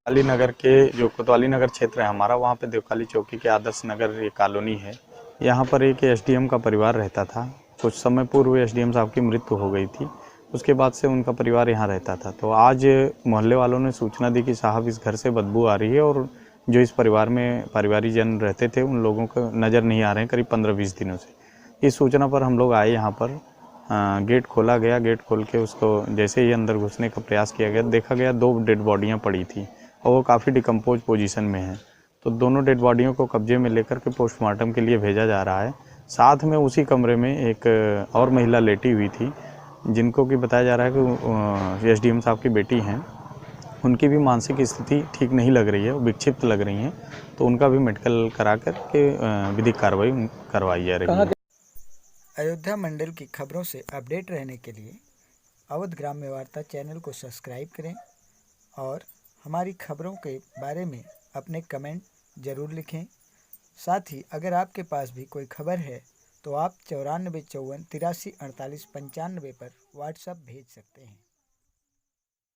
कोतवाली नगर के जो कोतवाली नगर क्षेत्र है हमारा, वहाँ पे देवकाली चौकी के आदर्श नगर ये कॉलोनी है। यहाँ पर एक एसडीएम का परिवार रहता था। कुछ समय पूर्व एसडीएम साहब की मृत्यु हो गई थी। उसके बाद से उनका परिवार यहाँ रहता था। तो आज मोहल्ले वालों ने सूचना दी कि साहब इस घर से बदबू आ रही है और जो इस परिवार में परिवारी जन रहते थे उन लोगों को नज़र नहीं आ रहे हैं करीब 15-20 दिनों से। इस सूचना पर हम लोग आए यहाँ पर। गेट खोला गया। गेट खोल के उसको जैसे ही अंदर घुसने का प्रयास किया गया, देखा गया 2 डेड बॉडियाँ पड़ी थी और वो काफ़ी डिकम्पोज पोजीशन में है। तो दोनों डेड बॉडियों को कब्जे में लेकर के पोस्टमार्टम के लिए भेजा जा रहा है। साथ में उसी कमरे में एक और महिला लेटी हुई थी, जिनको कि बताया जा रहा है कि एसडीएम साहब की बेटी हैं। उनकी भी मानसिक स्थिति ठीक नहीं लग रही है, वो विक्षिप्त लग रही हैं। तो उनका भी मेडिकल करा कर के विधिक कार्रवाई करवाई जा रही है। अयोध्या मंडल की खबरों से अपडेट रहने के लिए अवध ग्राम्य वार्ता चैनल को सब्सक्राइब करें और हमारी खबरों के बारे में अपने कमेंट ज़रूर लिखें। साथ ही अगर आपके पास भी कोई खबर है तो आप 94 54 83 48 95 पर व्हाट्सएप भेज सकते हैं।